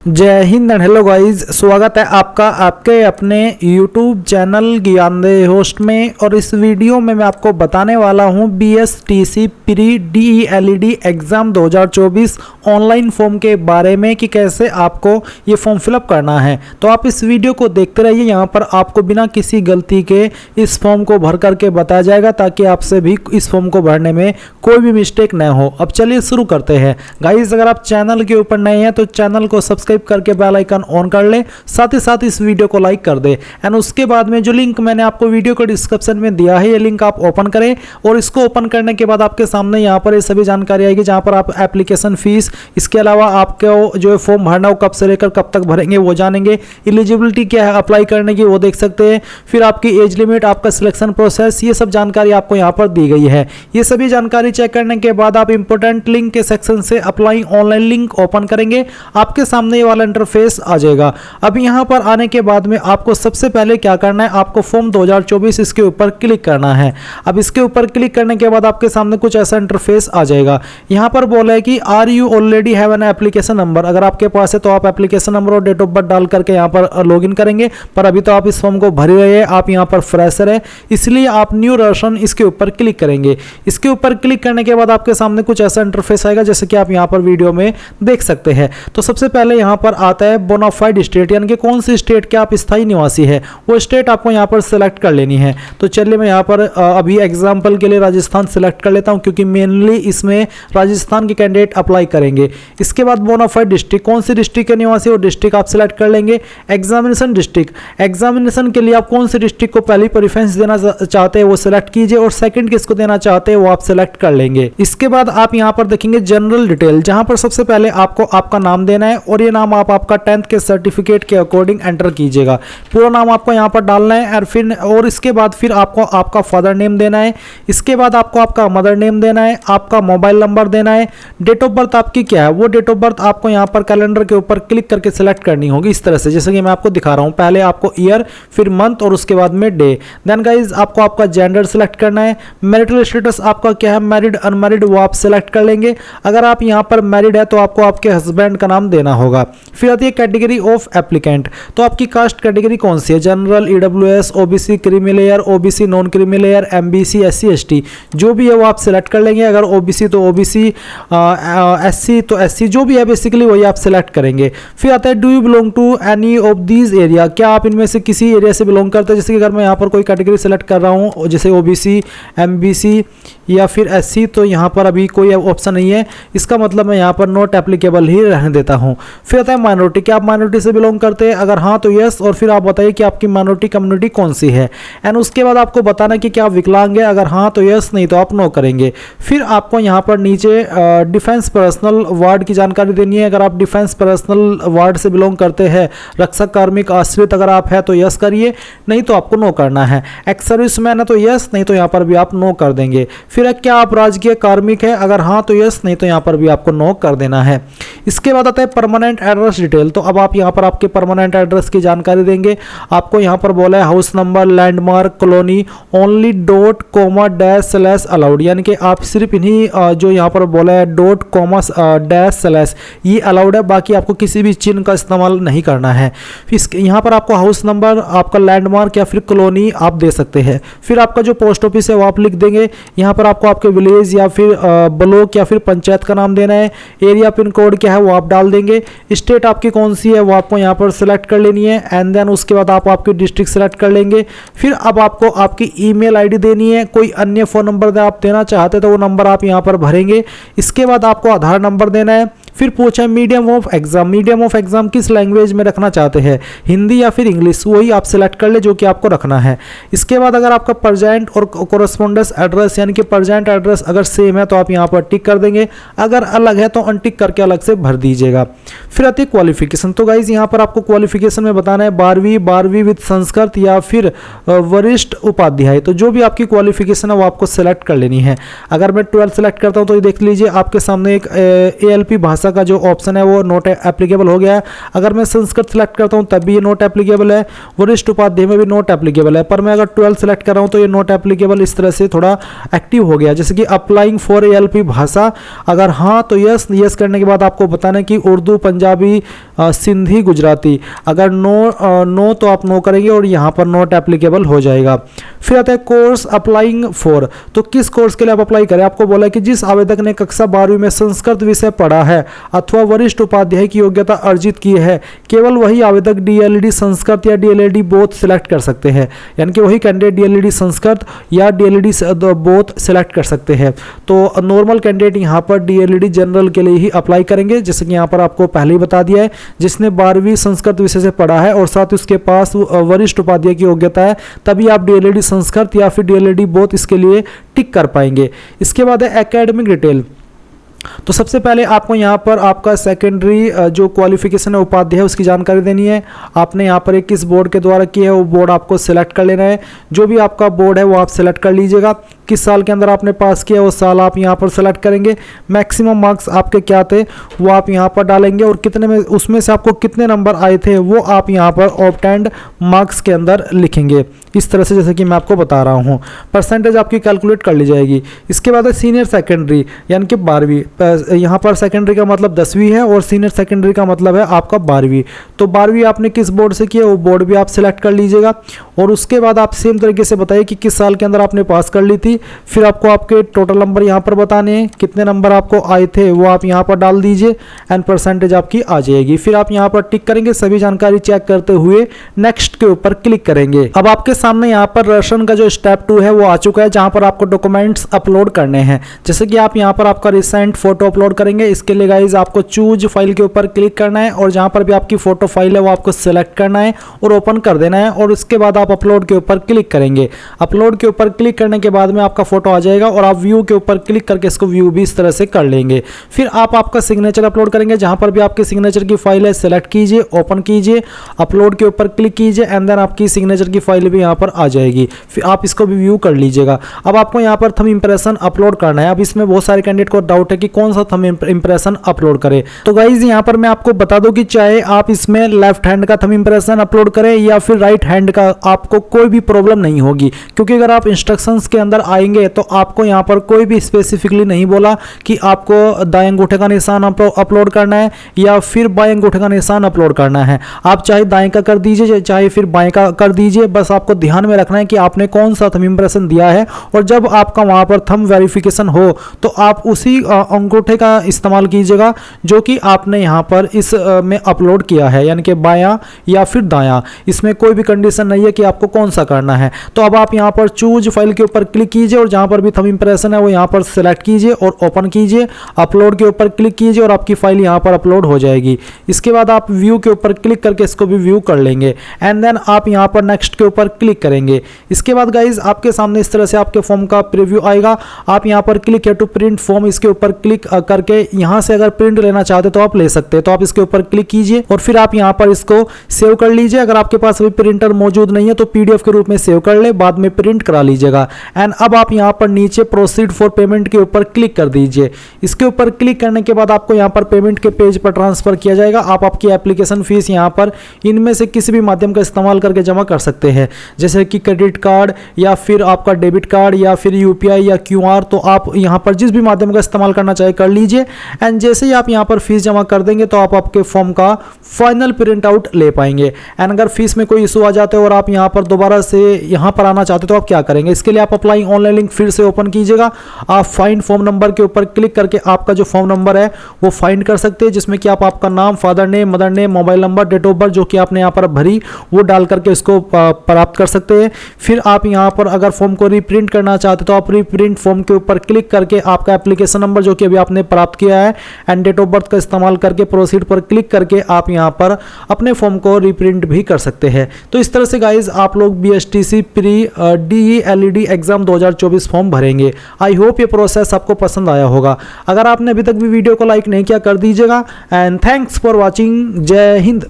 जय Hind and hello guys, स्वागत है आपका आपके अपने YouTube चैनल ज्ञानदेह होस्ट में। और इस वीडियो में मैं आपको बताने वाला हूं BSTC pre DELED exam 2024 online form के बारे में कि कैसे आपको ये फॉर्म फिलअप करना है। तो आप इस वीडियो को देखते रहिए, यहाँ पर आपको बिना किसी गलती के इस फॉर्म को भर करके बताया जाएगा ताकि आपसे भी इस फॉर्म को भरने में कोई भी मिस्टेक न हो। अब चलिए शुरू करते हैं गाइस। अगर आप चैनल के ऊपर नए हैं तो चैनल को सब्सक्राइब करके बेल आइकन ऑन कर ले, साथ ही साथ इस वीडियो को लाइक कर दे। एंड उसके बाद में जो लिंक मैंने आपको वीडियो के डिस्क्रिप्शन में दिया है, ये लिंक आप ओपन करें और इसको ओपन करने के बाद आपके सामने यहाँ पर ये सभी जानकारी आएगी, जहाँ पर आप एप्लीकेशन फीस, इसके अलावा आपको जो फॉर्म भरना हो कब से लेकर कब तक भरेंगे वो जानेंगे, एलिजिबिलिटी क्या है अप्लाई करने की वो देख सकते हैं, फिर आपकी एज लिमिट, आपका सिलेक्शन प्रोसेस, ये सब जानकारी आपको यहाँ पर दी गई है। ये सभी जानकारी चेक करने के बाद आप इंपोर्टेंट लिंक के सेक्शन से अप्लाई ऑनलाइन लिंक ओपन करेंगे, आपके सामने वाला इंटरफेस आ जाएगा। अब यहां पर आने के बाद में आपको सबसे पहले क्या करना है, आपको फॉर्म 2024 इसके ऊपर क्लिक करना है। अब इसके ऊपर क्लिक करने के बाद आपके सामने कुछ ऐसा इंटरफेस आ जाएगा। यहां पर बोला है कि are you already have an application number, अगर आपके पास है तो आप एप्लीकेशन नंबर और डेट ऑफ बर्थ डाल करके यहां पर लॉगिन करेंगे। पर अभी तो आप इस फॉर्म को भर ही रहे हैं, आप यहां पर फ्रेशर है, इसलिए आप न्यू वर्जन इसके ऊपर क्लिक करेंगे। इसके ऊपर क्लिक करने के बाद आपके सामने कुछ ऐसा इंटरफेस आएगा जैसे कि आप यहां पर वीडियो में देख सकते हैं। तो सबसे पहले यहां पर आता है बोनाफाइड स्टेट, यानी कि कौन सी स्टेट के आप स्थायी निवासी है, वो स्टेट आपको यहाँ पर सेलेक्ट कर लेनी है। तो चलिए मैं यहाँ पर अभी एग्जांपल के लिए राजस्थान सेलेक्ट कर लेता हूँ, क्योंकि मेनली इसमें राजस्थान के कैंडिडेट अप्लाई करेंगे। इसके बाद बोनाफाइड डिस्ट्रिक्ट, कौन सी डिस्ट्रिक्ट के निवासी वो डिस्ट्रिक्ट आप सेलेक्ट कर लेंगे। एग्जामिनेशन डिस्ट्रिक्ट, एग्जामिनेशन के लिए आप कौन सी डिस्ट्रिक्ट को पहली प्रेफरेंस देना चाहते हैं वो सेलेक्ट कीजिए, और सेकंड किसको देना चाहते हैं वो आप सेलेक्ट कर लेंगे। इसके बाद आप यहाँ पर देखेंगे जनरल डिटेल, जहां पर सबसे पहले आपको आपका नाम देना है, और ये नाम आप आपका 10th के सर्टिफिकेट के अकॉर्डिंग एंटर कीजिएगा। पूरा नाम आपको यहाँ पर डालना है, और इसके बाद फिर आपको आपका फादर नेम देना है। इसके बाद आपको आपका मदर नेम देना है, आपका मोबाइल नंबर देना है। डेट ऑफ बर्थ आपकी क्या है, वो डेट ऑफ बर्थ आपको यहाँ पर कैलेंडर के ऊपर क्लिक करके सिलेक्ट करनी होगी, इस तरह से जैसे कि मैं आपको दिखा रहा हूँ। पहले आपको ईयर, फिर मंथ, और उसके बाद में डे। देन गाइज आपको आपका जेंडर सिलेक्ट करना है। मैरिटल स्टेटस आपका क्या है, मैरिड अनमैरिड, वो आप सिलेक्ट कर लेंगे। अगर आप यहाँ पर मैरिड है तो आपको आपके हस्बैंड का नाम देना होगा। फिर आती है कैटेगरी ऑफ एप्लीकेंट, तो आपकी कास्ट कैटेगरी कौन सी है, general, EWS, OBC, creamy layer, OBC, non creamy layer, MBC, SC ST, जो भी है वो आप सिलेक्ट कर लेंगे। अगर OBC तो OBC, SC तो SC, जो भी है बेसिकली वही आप सिलेक्ट करेंगे। फिर आता है do you belong to any of these area, क्या आप इनमें से किसी एरिया से बिलोंग करते हैं। जैसे कि अगर मैं यहाँ पर कोई कैटेगरी सेलेक्ट कर रहा हूँ, जैसे OBC, MBC या फिर SC, तो यहाँ पर अभी कोई ऑप्शन नहीं है, इसका मतलब मैं यहाँ पर नॉट एप्लीकेबल ही रहने देता हूँ। फिर आता है माइनॉरिटी, क्या आप माइनॉरिटी से बिलोंग करते हैं, अगर हाँ तो यस, और फिर आप बताइए कि आपकी माइनॉरिटी कम्युनिटी कौन सी है। एंड उसके बाद आपको बताना कि क्या आप विकलांग है, अगर हाँ तो यस, नहीं तो आप नो करेंगे। फिर आपको यहाँ पर नीचे डिफेंस पर्सनल वार्ड की जानकारी देनी है। अगर आप डिफेंस पर्सनल वार्ड से बिलोंग करते हैं, रक्षक, कार्मिक, आश्रित अगर आप है तो यस करिए, नहीं तो आपको नो करना है। एक्स सर्विसमैन है तो यस, नहीं तो यहाँ पर भी आप नो कर देंगे। फिर क्या आप राजकीय कार्मिक है, अगर हाँ तो यस, नहीं तो यहाँ पर भी आपको नो कर देना है। इसके बाद आता है परमानेंट एड्रेस डिटेल, तो अब आप यहाँ पर आपके परमानेंट एड्रेस की जानकारी देंगे। आपको यहाँ पर बोला है house number, landmark, colony, only dot comma dash slash allowed, यानी कि आप सिर्फ इन्हीं जो यहाँ पर बोला है डॉट कोमा डैश स्लैश ये अलाउड है, बाकी आपको किसी भी चिन्ह का इस्तेमाल नहीं करना है। फिर यहाँ पर आपको हाउस नंबर, आपका लैंडमार्क या फिर कॉलोनी आप दे सकते हैं। फिर आपका जो पोस्ट ऑफिस है वो आप लिख देंगे। यहाँ पर आपको आपके विलेज या फिर ब्लॉक या फिर पंचायत का नाम देना है। एरिया पिन कोड क्या है वो आप डाल देंगे। स्टेट आपकी कौन सी है वो आपको यहाँ पर सिलेक्ट कर लेनी है। एंड देन उसके बाद आप आपकी डिस्ट्रिक्ट सेलेक्ट कर लेंगे। फिर अब आपको आपकी ईमेल आईडी देनी है। कोई अन्य फ़ोन नंबर आप देना चाहते तो वो नंबर आप यहाँ पर भरेंगे। इसके बाद आपको आधार नंबर देना है। फिर पूछा है medium of exam, medium of exam किस लैंग्वेज में रखना चाहते हैं, हिंदी या फिर इंग्लिश, वही आप सिलेक्ट कर ले जो कि आपको रखना है। इसके बाद अगर आपका प्रेजेंट और कोरस्पोंडेंस एड्रेस, यानी कि प्रेजेंट एड्रेस अगर सेम है तो आप यहाँ पर टिक कर देंगे, अगर अलग है तो अनटिक करके अलग से भर दीजिएगा। फिर आती है क्वालिफिकेशन, तो गाइज यहाँ पर आपको क्वालिफिकेशन में बताना है 12वीं विद संस्कृत या फिर वरिष्ठ उपाध्याय, तो जो भी आपकी क्वालिफिकेशन है वो आपको सेलेक्ट कर लेनी है। अगर मैं 12th सेलेक्ट करता हूँ तो ये देख लीजिए आपके सामने एक ALP भाषा भाषा का जो ऑप्शन है वो नॉट एप्लीकेबल हो गया है। अगर मैं संस्कृत सेलेक्ट करता हूँ तब भी ये नॉट एप्लीकेबल है, वरिष्ठ उपाध्याय में भी नॉट एप्लीकेबल है, पर मैं अगर 12 सेलेक्ट कर रहा हूँ तो ये नॉट एप्लीकेबल इस तरह से थोड़ा एक्टिव हो गया। जैसे कि अप्लाइंग फॉर एएलपी भाषा, अगर हाँ तो यस करने के बाद आपको बताना कि उर्दू, पंजाबी, सिंधी, गुजराती। अगर नो तो आप नो करेंगे और यहाँ पर नॉट एप्लीकेबल हो जाएगा। फिर आता है कोर्स अप्लाइंग फॉर, तो किस कोर्स के लिए आप अप्लाई करें। आपको बोला कि जिस आवेदक ने कक्षा 12वीं में संस्कृत विषय पढ़ा है अथवा वरिष्ठ उपाध्याय की योग्यता अर्जित की है, केवल वही आवेदक डीएलईडी संस्कृत या डीएलईडी बोथ सिलेक्ट कर सकते हैं। यानी कि वही कैंडिडेट डीएलईडी संस्कृत या डीएलईडी बोथ सिलेक्ट कर सकते हैं। तो नॉर्मल कैंडिडेट यहाँ पर डीएलईडी जनरल के लिए ही अप्लाई करेंगे, जैसे कि यहाँ पर आपको पहले ही बता दिया है, जिसने 12वीं संस्कृत विषय से पढ़ा है और साथ ही उसके पास वरिष्ठ उपाध्याय की योग्यता है, तभी आप डीएलईडी संस्कृत या फिर डीएलईडी बोथ इसके लिए टिक कर पाएंगे। इसके बाद है एकेडमिक डिटेल। तो सबसे पहले आपको यहाँ पर आपका सेकेंडरी जो क्वालिफिकेशन है उपाध्याय उसकी जानकारी देनी है। आपने यहाँ पर किस बोर्ड के द्वारा किया है वो बोर्ड आपको सिलेक्ट कर लेना है। जो भी आपका बोर्ड है वो आप सिलेक्ट कर लीजिएगा। किस साल के अंदर आपने पास किया वो साल आप यहाँ पर सेलेक्ट करेंगे। मैक्सिमम मार्क्स आपके क्या थे वो आप यहाँ पर डालेंगे और कितने में उसमें से आपको कितने नंबर आए थे वो आप यहाँ पर ऑब्टेन्ड मार्क्स के अंदर लिखेंगे। इस तरह से जैसे कि मैं आपको बता रहा हूँ, परसेंटेज आपकी कैलकुलेट कर ली जाएगी। इसके बाद है सीनियर सेकेंडरी, यानी कि 12वीं। यहाँ पर सेकेंडरी का मतलब 10वीं है और सीनियर सेकेंडरी का मतलब है आपका 12वीं। तो 12वीं आपने किस बोर्ड से किया वो बोर्ड भी आप सिलेक्ट कर लीजिएगा। और उसके बाद आप सेम तरीके से बताइए कि किस साल के अंदर आपने पास कर ली थी। फिर आपको आपके टोटल नंबर यहाँ पर बताने हैं, कितने नंबर आपको आए थे वो आप यहाँ पर डाल दीजिए एंड परसेंटेज आपकी आ जाएगी। फिर आप यहाँ पर टिक करेंगे, सभी जानकारी चेक करते हुए नेक्स्ट के ऊपर क्लिक करेंगे। अब आपके सामने यहाँ पर राशन का जो स्टेप 2 है वो आ चुका है, जहाँ पर आपको डॉक्यूमेंट्स अपलोड करने हैं। जैसे कि आप यहाँ पर आपका रिसेंट फोटो अपलोड करेंगे। इसके लिए गाइज आपको चूज फाइल के ऊपर क्लिक करना है और जहाँ पर भी आपकी फोटो फाइल है वो आपको सिलेक्ट करना है और ओपन कर देना है। और उसके बाद आप अपलोड के ऊपर क्लिक करेंगे। अपलोड के ऊपर क्लिक करने के बाद में आपका फोटो आ जाएगा और आप व्यू के ऊपर क्लिक करके इसको व्यू भी इस तरह से कर लेंगे। फिर आप आपका सिग्नेचर अपलोड करेंगे। जहाँ पर भी आपके सिग्नेचर की फाइल है सिलेक्ट कीजिए, ओपन कीजिए, अपलोड के ऊपर क्लिक कीजिए एंड देन आपकी सिग्नेचर की फाइल भी यहाँ पर आ जाएगी। फिर आप इसको भी व्यू कर लीजिएगा। अब आपको यहाँ पर थंब इंप्रेशन अपलोड करना है। अब इसमें बहुत सारे कैंडिडेट को डाउट है कि कौन सा थंब इंप्रेशन अपलोड करें। तो गाइज यहाँ पर मैं आपको बता दूं कि चाहे आप इसमें लेफ्ट हैंड का थंब इंप्रेशन अपलोड करें या फिर राइट हैंड का, आपको कोई भी प्रॉब्लम नहीं होगी। क्योंकि अगर आप इंस्ट्रक्शंस के अंदर आएंगे तो आपको यहाँ पर कोई भी स्पेसिफिकली नहीं बोला कि आपको दाएं अंगूठे का निशान अपलोड करना है या फिर बाएं अंगूठे का निशान अपलोड करना है। आप चाहे दाएं का कर दीजिए चाहे फिर बाएं का कर दीजिए, बस आपको ध्यान में रखना है कि आपने कौन सा थंब इंप्रेशन दिया है। और जब आपका वहां पर थंब वेरिफिकेशन हो तो आप उसी अंगूठे का इस्तेमाल कीजिएगा जो कि आपने यहाँ पर इस में अपलोड किया है, यानी कि बायां या फिर दायां। इसमें कोई भी कंडीशन नहीं है कि आपको कौन सा करना है। तो अब आप यहाँ पर चूज फाइल के ऊपर क्लिक कीजिए और जहाँ पर भी थंब इंप्रेशन है वो यहाँ पर सिलेक्ट कीजिए और ओपन कीजिए, अपलोड के ऊपर क्लिक कीजिए और आपकी फाइल यहाँ पर अपलोड हो जाएगी। इसके बाद आप व्यू के ऊपर क्लिक करके इसको भी व्यू कर लेंगे एंड देन आप यहाँ पर नेक्स्ट के ऊपर क्लिक करेंगे। इसके बाद गाइज आपके सामने इस तरह से आपके फॉर्म का प्रीव्यू आएगा। आप यहाँ पर क्लिक है टू प्रिंट फॉर्म, इसके ऊपर क्लिक करके यहाँ से अगर प्रिंट लेना चाहते तो आप ले सकते हैं। तो आप इसके ऊपर क्लिक कीजिए और फिर आप यहाँ पर इसको सेव कर लीजिए। अगर आपके पास अभी प्रिंटर मौजूद नहीं है तो पीडीएफ के रूप में सेव कर ले, बाद में प्रिंट करा लीजिएगा। एंड अब आप यहाँ पर नीचे प्रोसीड फॉर पेमेंट के ऊपर क्लिक कर दीजिए। इसके ऊपर क्लिक करने के बाद आपको यहाँ पर पेमेंट के पेज पर ट्रांसफर किया जाएगा। आप आपकी एप्लीकेशन फीस यहाँ पर इनमें से किसी भी माध्यम का इस्तेमाल करके जमा कर सकते हैं, जैसे कि क्रेडिट कार्ड या फिर आपका डेबिट कार्ड या फिर यूपीआई या क्यूआर। तो आप यहाँ पर जिस भी माध्यम का इस्तेमाल करना चाहे कर लीजिए। एंड जैसे ही आप यहाँ पर फीस जमा कर देंगे तो आप आपके फॉर्म का फाइनल प्रिंट आउट ले पाएंगे। एंड अगर फीस में कोई इशू आ जाते हो और आप यहाँ पर दोबारा से यहाँ पर आना चाहते हो तो आप क्या करेंगे, इसके लिए आप अप्लाई ऑनलाइन लिंक फिर से ओपन कीजिएगा। आप फाइंड फॉर्म नंबर के ऊपर क्लिक करके आपका जो फॉर्म नंबर है वो फाइंड कर सकते हैं, जिसमें कि आप आपका नाम, father name, mother name, mobile number, date of birth जो कि आपने यहाँ पर भरी वो डाल करके इसको प्राप्त कर सकते हैं। फिर आप यहाँ पर अगर फॉर्म को रीप्रिंट करना चाहते तो आप रीप्रिंट फॉर्म के ऊपर क्लिक करके आपका एप्लीकेशन नंबर जो कि अभी आपने प्राप्त किया है एंड डेट ऑफ बर्थ का इस्तेमाल करके प्रोसीड पर क्लिक करके आप यहाँ पर अपने फॉर्म को रीप्रिंट भी कर सकते हैं। तो इस तरह से गाइज आप लोग बीएसटीसी प्री डीईएलईडी एग्जाम 2024 फॉर्म भरेंगे। आई होप ये प्रोसेस आपको पसंद आया होगा। अगर आपने अभी तक भी वीडियो को लाइक नहीं किया कर दीजिएगा। And thanks for watching. जय हिंद।